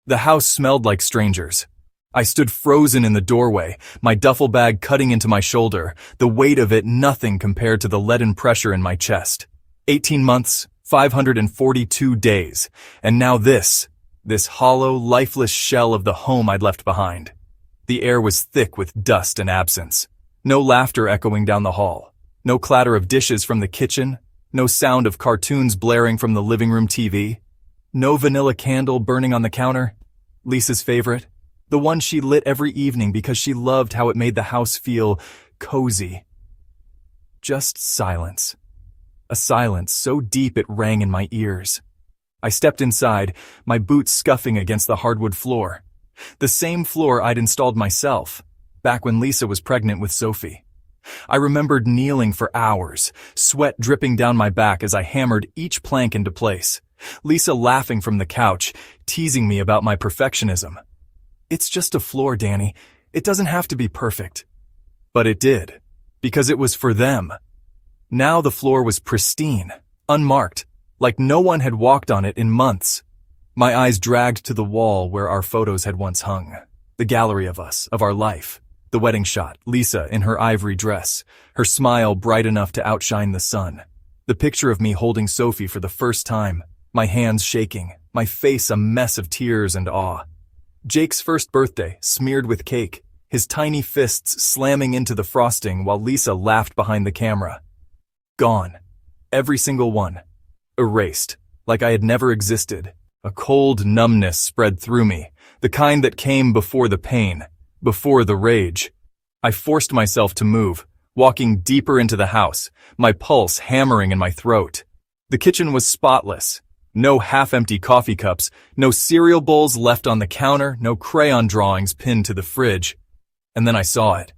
The house smelled like strangers. I stood frozen in the doorway, my duffel bag cutting into my shoulder, the weight of it nothing compared to the leaden pressure in my chest. 18 months, 542 days, and now this hollow, lifeless shell of the home I'd left behind. The air was thick with dust and absence. No laughter echoing down the hall. No clatter of dishes from the kitchen. No sound of cartoons blaring from the living room TV. No vanilla candle burning on the counter. Lisa's favorite. The one she lit every evening because she loved how it made the house feel cozy. Just silence. A silence so deep it rang in my ears. I stepped inside, my boots scuffing against the hardwood floor. The same floor I'd installed myself, back when Lisa was pregnant with Sophie. I remembered kneeling for hours, sweat dripping down my back as I hammered each plank into place. Lisa laughing from the couch, teasing me about my perfectionism. It's just a floor, Danny. It doesn't have to be perfect. But it did, because it was for them. Now the floor was pristine, unmarked, like no one had walked on it in months. My eyes dragged to the wall where our photos had once hung. The gallery of us, of our life. The wedding shot, Lisa in her ivory dress, her smile bright enough to outshine the sun. The picture of me holding Sophie for the first time, my hands shaking, my face a mess of tears and awe. Jake's first birthday, smeared with cake, his tiny fists slamming into the frosting while Lisa laughed behind the camera. Gone. Every single one. Erased, like I had never existed. A cold numbness spread through me, the kind that came before the pain, before the rage. I forced myself to move, walking deeper into the house, my pulse hammering in my throat. The kitchen was spotless. No half-empty coffee cups, no cereal bowls left on the counter, no crayon drawings pinned to the fridge. And then I saw it.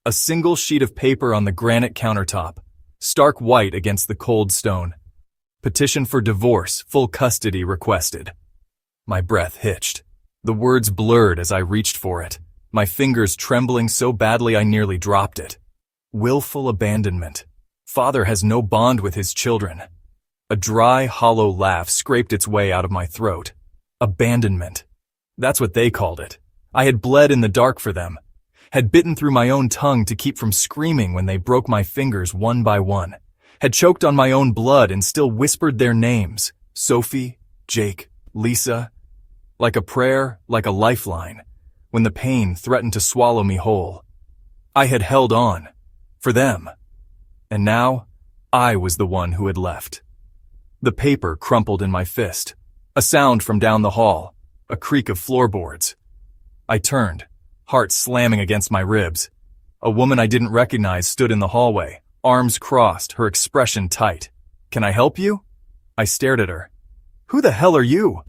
A single sheet of paper on the granite countertop, stark white against the cold stone. Petition for divorce, full custody requested. My breath hitched. The words blurred as I reached for it, my fingers trembling so badly I nearly dropped it. Willful abandonment. Father has no bond with his children. A dry, hollow laugh scraped its way out of my throat. Abandonment. That's what they called it. I had bled in the dark for them, had bitten through my own tongue to keep from screaming when they broke my fingers one by one, had choked on my own blood and still whispered their names, Sophie, Jake, Lisa, like a prayer, like a lifeline, when the pain threatened to swallow me whole. I had held on, for them, and now I was the one who had left. The paper crumpled in my fist. A sound from down the hall. A creak of floorboards. I turned, heart slamming against my ribs. A woman I didn't recognize stood in the hallway, arms crossed, her expression tight. "Can I help you?" I stared at her. "Who the hell are you?"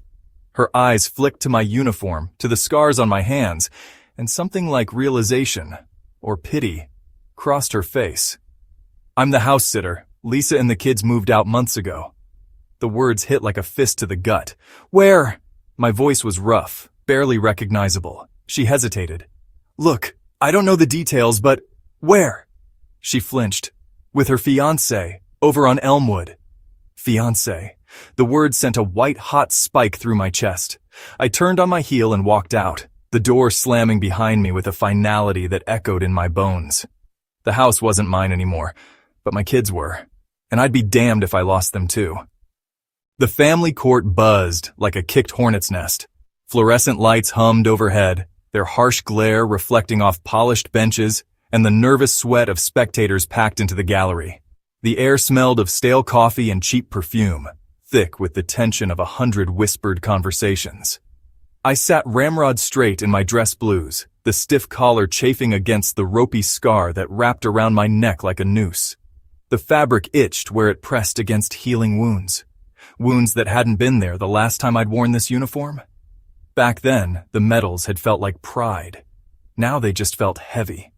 Her eyes flicked to my uniform, to the scars on my hands, and something like realization, or pity, crossed her face. "I'm the house sitter. Lisa and the kids moved out months ago." The words hit like a fist to the gut. "Where?" My voice was rough, barely recognizable. She hesitated. "Look, I don't know the details, but where?" She flinched. "With her fiancé, over on Elmwood." Fiancé. The word sent a white-hot spike through my chest. I turned on my heel and walked out, the door slamming behind me with a finality that echoed in my bones. The house wasn't mine anymore, but my kids were, and I'd be damned if I lost them too. The family court buzzed like a kicked hornet's nest. Fluorescent lights hummed overhead, their harsh glare reflecting off polished benches and the nervous sweat of spectators packed into the gallery. The air smelled of stale coffee and cheap perfume, thick with the tension of 100 whispered conversations. I sat ramrod straight in my dress blues, the stiff collar chafing against the ropey scar that wrapped around my neck like a noose. The fabric itched where it pressed against healing wounds. Wounds that hadn't been there the last time I'd worn this uniform. Back then, the medals had felt like pride. Now they just felt heavy.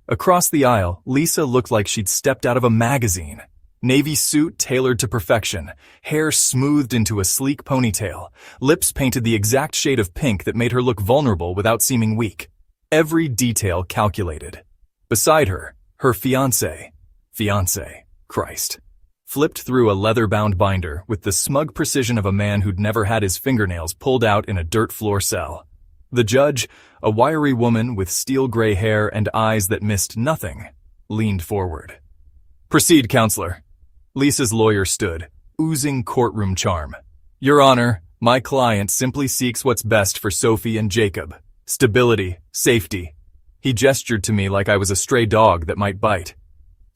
Across the aisle, Lisa looked like she'd stepped out of a magazine. Navy suit tailored to perfection, hair smoothed into a sleek ponytail, lips painted the exact shade of pink that made her look vulnerable without seeming weak. Every detail calculated. Beside her, her fiancé. Fiancé. Christ. flipped through a leather-bound binder with the smug precision of a man who'd never had his fingernails pulled out in a dirt floor cell. The judge, a wiry woman with steel-gray hair and eyes that missed nothing, leaned forward. "Proceed, counselor." Lisa's lawyer stood, oozing courtroom charm. "Your Honor, my client simply seeks what's best for Sophie and Jacob. Stability, safety." He gestured to me like I was a stray dog that might bite.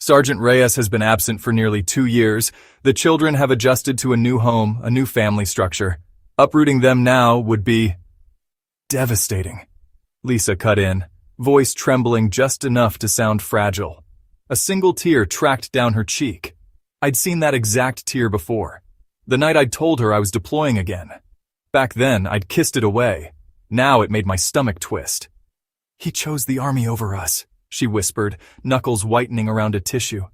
"Sergeant Reyes has been absent for nearly 2 years. The children have adjusted to a new home, a new family structure. Uprooting them now would be devastating." Lisa cut in, voice trembling just enough to sound fragile. A single tear tracked down her cheek. I'd seen that exact tear before. The night I'd told her I was deploying again. Back then, I'd kissed it away. Now it made my stomach twist. "He chose the army over us," she whispered, knuckles whitening around a tissue.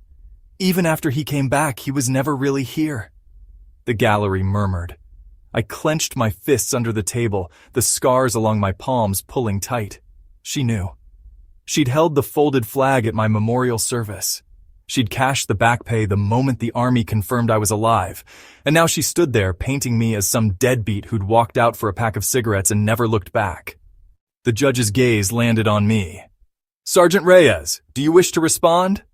"Even after he came back, he was never really here." The gallery murmured. I clenched my fists under the table, the scars along my palms pulling tight. She knew. She'd held the folded flag at my memorial service. She'd cashed the back pay the moment the army confirmed I was alive, and now she stood there painting me as some deadbeat who'd walked out for a pack of cigarettes and never looked back. The judge's gaze landed on me. "Sergeant Reyes, do you wish to respond?"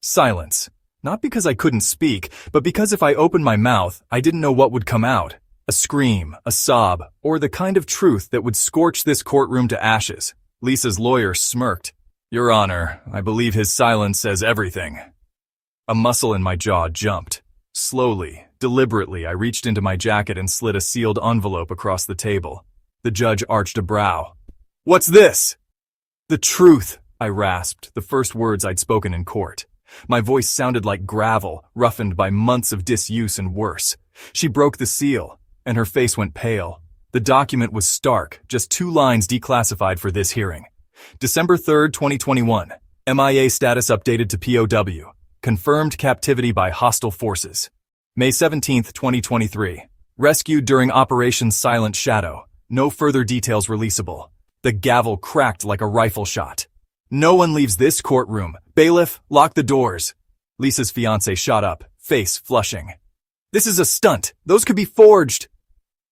Silence. Not because I couldn't speak, but because if I opened my mouth, I didn't know what would come out. A scream, a sob, or the kind of truth that would scorch this courtroom to ashes. Lisa's lawyer smirked. "Your Honor, I believe his silence says everything." A muscle in my jaw jumped. Slowly, deliberately, I reached into my jacket and slid a sealed envelope across the table. The judge arched a brow. "What's this?" "The truth," I rasped, the first words I'd spoken in court. My voice sounded like gravel, roughened by months of disuse and worse. She broke the seal, and her face went pale. The document was stark, just 2 lines declassified for this hearing. December 3rd, 2021. MIA status updated to POW. Confirmed captivity by hostile forces. May 17th, 2023. Rescued during Operation Silent Shadow. No further details releasable. The gavel cracked like a rifle shot. "No one leaves this courtroom. Bailiff, lock the doors." Lisa's fiancé shot up, face flushing. "This is a stunt. Those could be forged."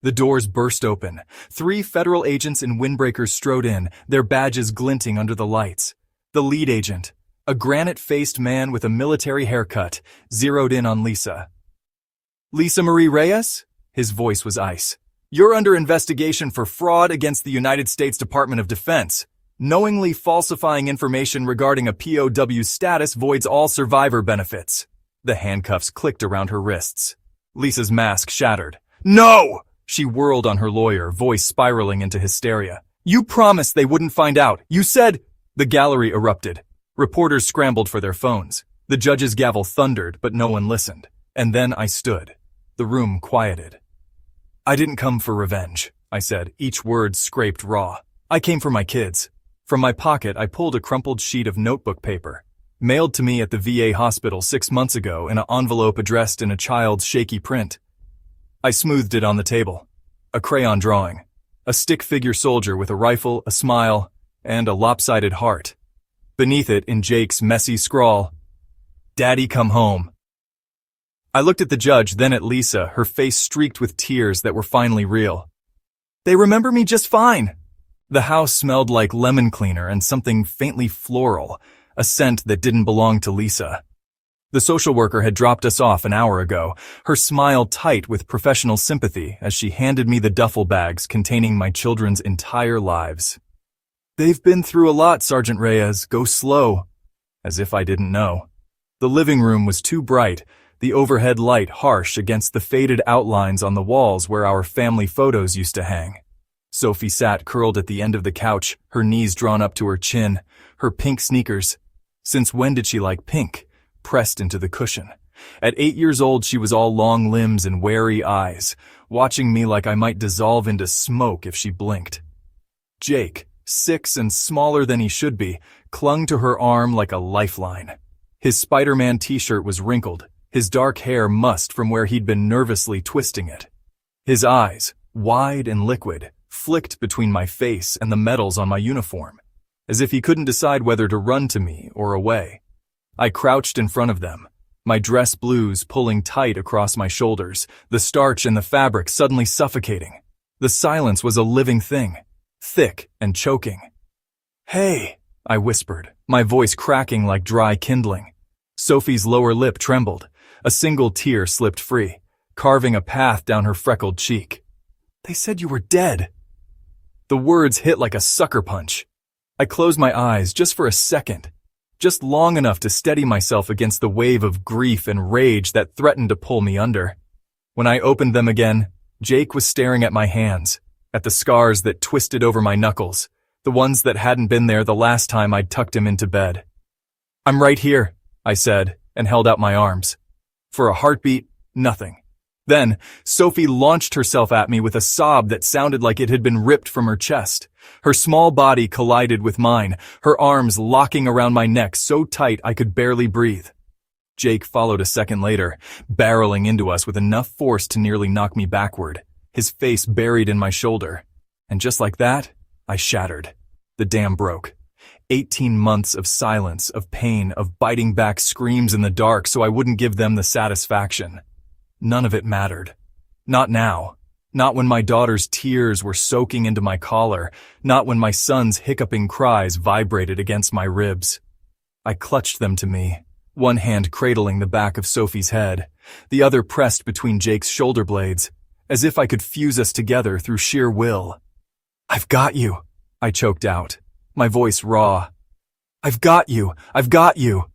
The doors burst open. 3 federal agents in windbreakers strode in, their badges glinting under the lights. The lead agent, a granite-faced man with a military haircut, zeroed in on Lisa. "Lisa Marie Reyes?" His voice was ice. "You're under investigation for fraud against the United States Department of Defense. Knowingly falsifying information regarding a POW status voids all survivor benefits." The handcuffs clicked around her wrists. Lisa's mask shattered. "No!" She whirled on her lawyer, voice spiraling into hysteria. "You promised they wouldn't find out. You said—" The gallery erupted. Reporters scrambled for their phones. The judge's gavel thundered, but no one listened. And then I stood. The room quieted. "I didn't come for revenge," I said, each word scraped raw. "I came for my kids." From my pocket, I pulled a crumpled sheet of notebook paper. Mailed to me at the VA hospital 6 months ago in an envelope addressed in a child's shaky print. I smoothed it on the table. A crayon drawing. A stick figure soldier with a rifle, a smile, and a lopsided heart. Beneath it, in Jake's messy scrawl, "Daddy, come home." I looked at the judge, then at Lisa, her face streaked with tears that were finally real. "They remember me just fine." The house smelled like lemon cleaner and something faintly floral, a scent that didn't belong to Lisa. The social worker had dropped us off an hour ago, her smile tight with professional sympathy as she handed me the duffel bags containing my children's entire lives. "They've been through a lot, Sergeant Reyes. Go slow." As if I didn't know. The living room was too bright, the overhead light harsh against the faded outlines on the walls where our family photos used to hang. Sophie sat curled at the end of the couch, her knees drawn up to her chin, her pink sneakers. Since when did she like pink? Pressed into the cushion. At 8 years old, she was all long limbs and wary eyes, watching me like I might dissolve into smoke if she blinked. Jake, 6 and smaller than he should be, clung to her arm like a lifeline. His Spider-Man t-shirt was wrinkled, his dark hair mussed from where he'd been nervously twisting it. His eyes, wide and liquid, flicked between my face and the medals on my uniform, as if he couldn't decide whether to run to me or away. I crouched in front of them, My dress blues pulling tight across my shoulders, the starch and the fabric suddenly suffocating. The silence was a living thing, thick and choking. "Hey," I whispered, my voice cracking like dry kindling. Sophie's lower lip trembled. A single tear slipped free, carving a path down her freckled cheek. "They said you were dead." The words hit like a sucker punch. I closed my eyes just for a second, just long enough to steady myself against the wave of grief and rage that threatened to pull me under. When I opened them again, Jake was staring at my hands, at the scars that twisted over my knuckles, the ones that hadn't been there the last time I'd tucked him into bed. "I'm right here," I said, and held out my arms. For a heartbeat, nothing. Then, Sophie launched herself at me with a sob that sounded like it had been ripped from her chest. Her small body collided with mine, her arms locking around my neck so tight I could barely breathe. Jake followed a second later, barreling into us with enough force to nearly knock me backward, his face buried in my shoulder. And just like that, I shattered. The dam broke. 18 months of silence, of pain, of biting back screams in the dark so I wouldn't give them the satisfaction. None of it mattered. Not now. Not when my daughter's tears were soaking into my collar. Not when my son's hiccuping cries vibrated against my ribs. I clutched them to me, one hand cradling the back of Sophie's head, the other pressed between Jake's shoulder blades, as if I could fuse us together through sheer will. "I've got you," I choked out, my voice raw. "I've got you! I've got you!"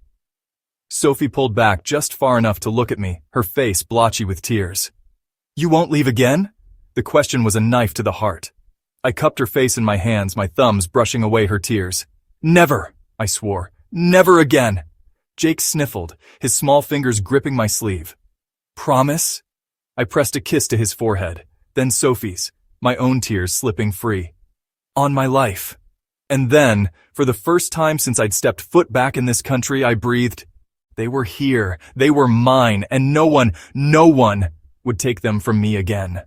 Sophie pulled back just far enough to look at me, her face blotchy with tears. "You won't leave again?" The question was a knife to the heart. I cupped her face in my hands, my thumbs brushing away her tears. "Never," I swore. "Never again." Jake sniffled, his small fingers gripping my sleeve. "Promise?" I pressed a kiss to his forehead, then Sophie's, my own tears slipping free. "On my life." And then, for the first time since I'd stepped foot back in this country, I breathed, "They were here, they were mine, and no one would take them from me again."